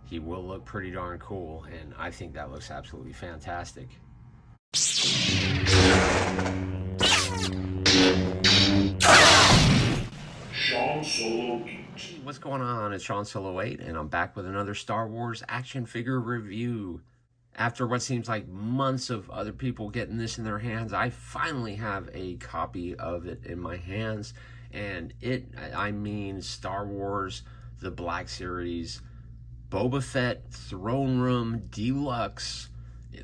he will look pretty darn cool, and I think that looks absolutely fantastic. Sean Solo Geek. What's going on? It's Sean Solo 8, and I'm back with another Star Wars action figure review. After what seems like months of other people getting this in their hands, I finally have a copy of it in my hands. And I mean Star Wars, the Black Series, Boba Fett Throne Room Deluxe.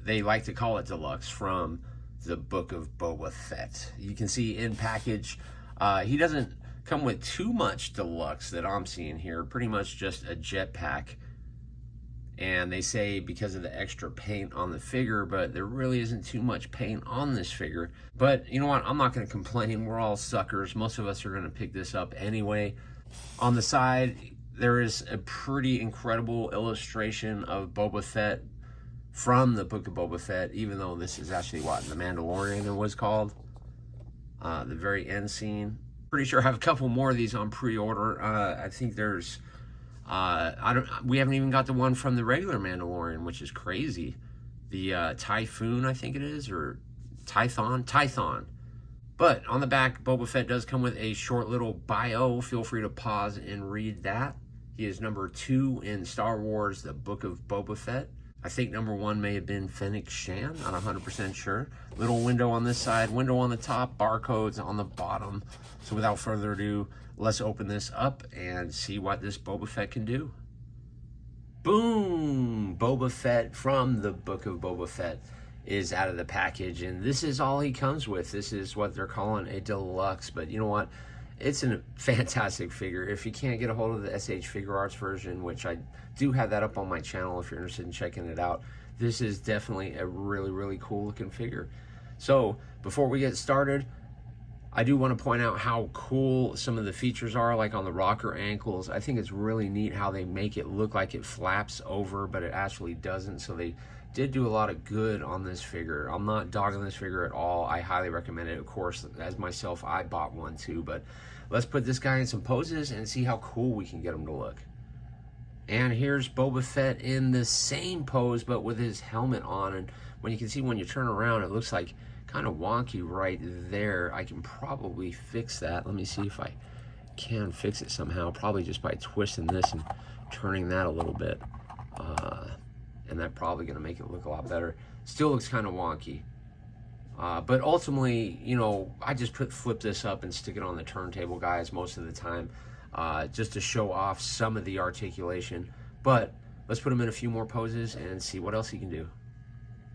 They like to call it Deluxe, from the Book of Boba Fett. You can see in package, he doesn't come with too much Deluxe that I'm seeing here. Pretty much just a jetpack. And they say because of the extra paint on the figure, but there really isn't too much paint on this figure. But you know what? I'm not going to complain. We're all suckers. Most of us are going to pick this up anyway. On the side, there is a pretty incredible illustration of Boba Fett from the Book of Boba Fett, even though this is actually what The Mandalorian it was called. The very end scene. Pretty sure I have a couple more of these on pre-order. I think there's we haven't even got the one from the regular Mandalorian, which is crazy. The Typhoon, I think it is, or Tython. But on the back, Boba Fett does come with a short little bio. Feel free to pause and read that. He is number 2 in Star Wars, the Book of Boba Fett. I think number 1 may have been Fennec Shan, not 100% sure. Little window on this side, window on the top, barcodes on the bottom. So without further ado, let's open this up and see what this Boba Fett can do. Boom! Boba Fett from the Book of Boba Fett is out of the package, and this is all he comes with. This is what they're calling a deluxe, but you know what? It's a fantastic figure. If you can't get a hold of the SH Figure Arts version, which I do have that up on my channel if you're interested in checking it out, this is definitely a really, really cool looking figure. So before we get started, I do want to point out how cool some of the features are, like on the rocker ankles. I think it's really neat how they make it look like it flaps over, but it actually doesn't. So they did do a lot of good on this figure. I'm not dogging this figure at all. I highly recommend it. Of course, as myself, I bought one too, but let's put this guy in some poses and see how cool we can get him to look. And here's Boba Fett in the same pose, but with his helmet on. And when you can see, when you turn around, it looks like kind of wonky right there. I can probably fix that. Let me see if I can fix it somehow, probably just by twisting this and turning that a little bit. And that's probably going to make it look a lot better. Still looks kind of wonky. But ultimately, you know, I just flip this up and stick it on the turntable, guys, most of the time, just to show off some of the articulation. But let's put him in a few more poses and see what else he can do.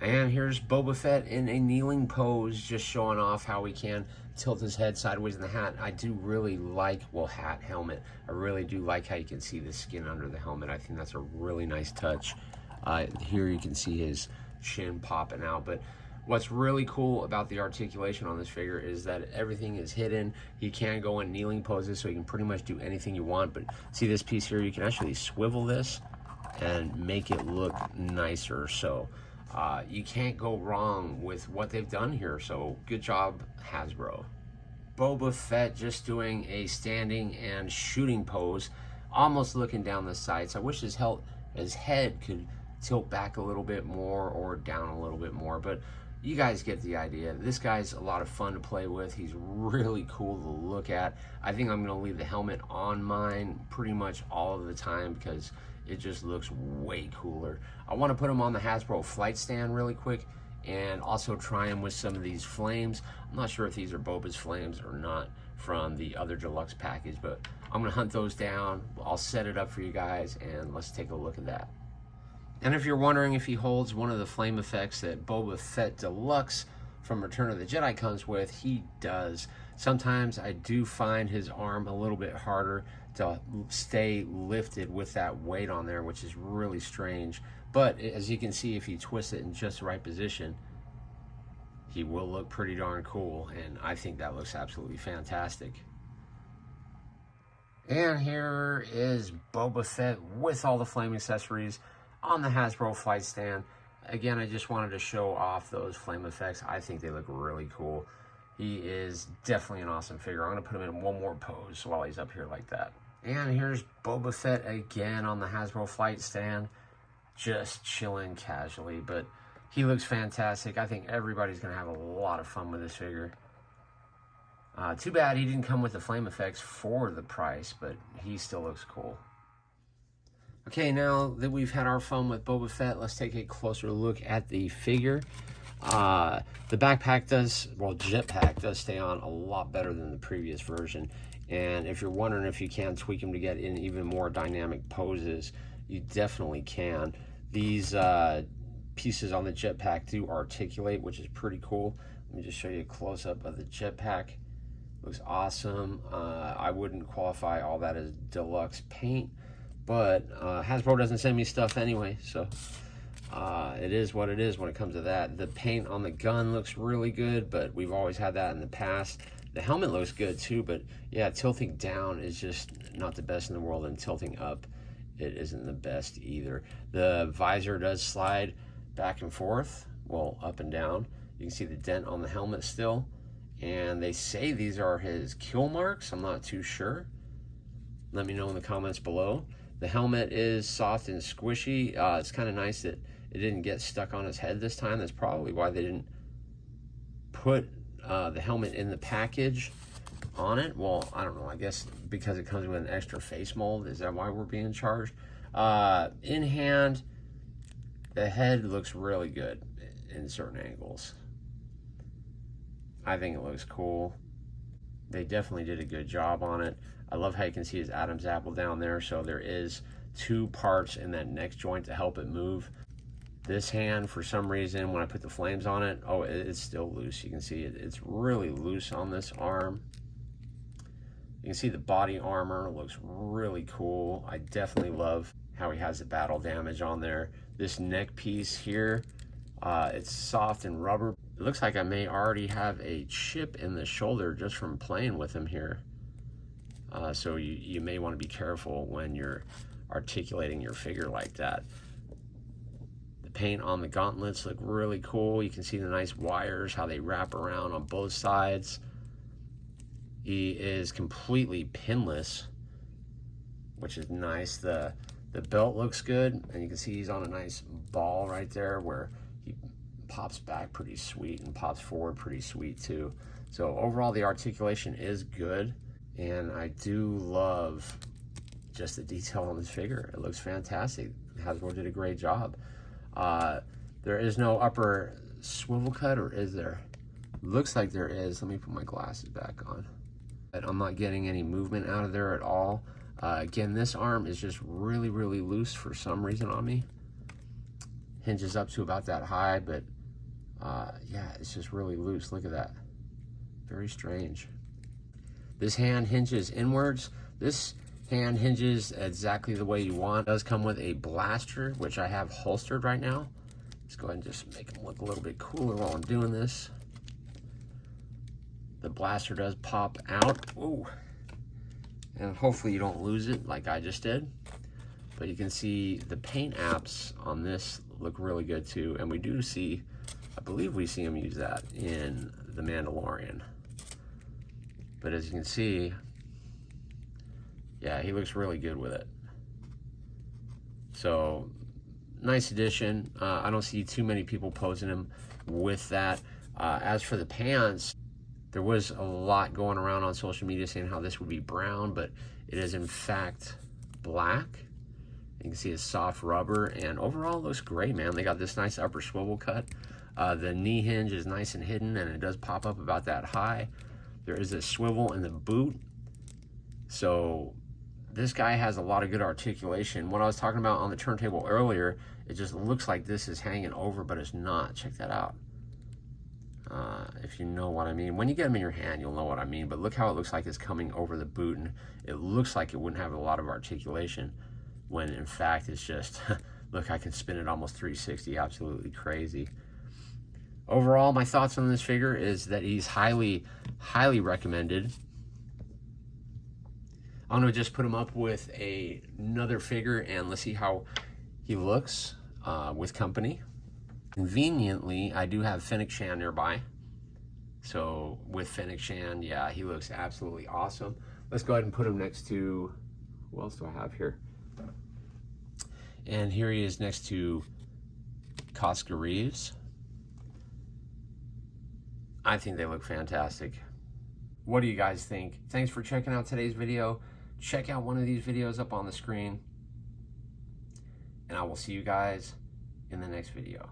And here's Boba Fett in a kneeling pose, just showing off how he can tilt his head sideways in the hat. I do really like, well, helmet. I really do like how you can see the skin under the helmet. I think that's a really nice touch. Here you can see his shin popping out. But what's really cool about the articulation on this figure is that everything is hidden. He can go in kneeling poses, so you can pretty much do anything you want. But see this piece here? You can actually swivel this and make it look nicer. So you can't go wrong with what they've done here. So good job, Hasbro. Boba Fett just doing a standing and shooting pose, almost looking down the sights. I wish his head could tilt back a little bit more or down a little bit more, but you guys get the idea. This guy's a lot of fun to play with. He's really cool to look at. I think I'm going to leave the helmet on mine pretty much all of the time because it just looks way cooler. I want to put him on the Hasbro flight stand really quick and also try him with some of these flames. I'm not sure if these are Boba's flames or not from the other deluxe package, but I'm going to hunt those down. I'll set it up for you guys, and let's take a look at that. And if you're wondering if he holds one of the flame effects that Boba Fett Deluxe from Return of the Jedi comes with, he does. Sometimes I do find his arm a little bit harder to stay lifted with that weight on there, which is really strange. But as you can see, if you twist it in just the right position, he will look pretty darn cool, and I think that looks absolutely fantastic. And here is Boba Fett with all the flame accessories on the Hasbro flight stand. Again, I just wanted to show off those flame effects. I think they look really cool. He is definitely an awesome figure. I'm going to put him in one more pose while he's up here like that. And here's Boba Fett again on the Hasbro flight stand, just chilling casually, but he looks fantastic. I think everybody's going to have a lot of fun with this figure. Too bad he didn't come with the flame effects for the price, but he still looks cool. Okay, now that we've had our fun with Boba Fett, let's take a closer look at the figure. The backpack does, well, jetpack does stay on a lot better than the previous version. And if you're wondering if you can tweak him to get in even more dynamic poses, you definitely can. These pieces on the jetpack do articulate, which is pretty cool. Let me just show you a close-up of the jetpack. Looks awesome. I wouldn't qualify all that as deluxe paint, but Hasbro doesn't send me stuff anyway, so it is what it is when it comes to that. The paint on the gun looks really good, but we've always had that in the past. The helmet looks good too, but yeah, tilting down is just not the best in the world, and tilting up, it isn't the best either. The visor does slide back and forth, well, up and down. You can see the dent on the helmet still, and they say these are his kill marks. I'm not too sure. Let me know in the comments below. The helmet is soft and squishy. It's kind of nice that it didn't get stuck on his head this time. That's probably why they didn't put the helmet in the package on it. Well, I don't know, I guess because it comes with an extra face mold. Is that why we're being charged? In hand, the head looks really good in certain angles. I think it looks cool. They definitely did a good job on it. I love how you can see his Adam's apple down there, so there is two parts in that neck joint to help it move. This hand, for some reason, when I put the flames on it, oh, it's still loose. You can see it's really loose on this arm. You can see the body armor looks really cool. I definitely love how he has the battle damage on there. This neck piece here, it's soft and rubber. It looks like I may already have a chip in the shoulder just from playing with him here. So you may want to be careful when you're articulating your figure like that. The paint on the gauntlets look really cool. You can see the nice wires, how they wrap around on both sides. He is completely pinless, which is nice. The belt looks good, and you can see he's on a nice ball right there where he pops back pretty sweet and pops forward pretty sweet too. So overall, the articulation is good, and I do love just the detail on this figure. It looks fantastic. Hasbro did a great job. There is no upper swivel cut, or is there? Looks like there is. Let me put my glasses back on. But I'm not getting any movement out of there at all. Again, this arm is just really, really loose for some reason on me. Hinges up to about that high, but yeah, it's just really loose. Look at that. Very strange. This hand hinges inwards. This hand hinges exactly the way you want. It does come with a blaster, which I have holstered right now. Let's go ahead and just make them look a little bit cooler while I'm doing this. The blaster does pop out. Ooh. And hopefully you don't lose it like I just did. But you can see the paint apps on this look really good too. And we do see, I believe we see him use that in The Mandalorian. But as you can see, yeah, he looks really good with it. So, nice addition. I don't see too many people posing him with that. As for the pants, there was a lot going around on social media saying how this would be brown, but it is in fact black. You can see it's soft rubber, and overall it looks great, man. They got this nice upper swivel cut. The knee hinge is nice and hidden, and it does pop up about that high. There is a swivel in the boot. So this guy has a lot of good articulation. What I was talking about on the turntable earlier, it just looks like this is hanging over, but it's not. Check that out. If you know what I mean. When you get them in your hand, you'll know what I mean. But look how it looks like it's coming over the boot, and it looks like it wouldn't have a lot of articulation, when in fact it's just, look, I can spin it almost 360, absolutely crazy. Overall, my thoughts on this figure is that he's highly, highly recommended. I'm gonna just put him up with another figure, and let's see how he looks with company. Conveniently, I do have Fennec Shand nearby. So with Fennec Shand, yeah, he looks absolutely awesome. Let's go ahead and put him next to Who else do I have here? And here he is next to Costco Reeves. I think they look fantastic. What do you guys think? Thanks for checking out today's video. Check out one of these videos up on the screen. And I will see you guys in the next video.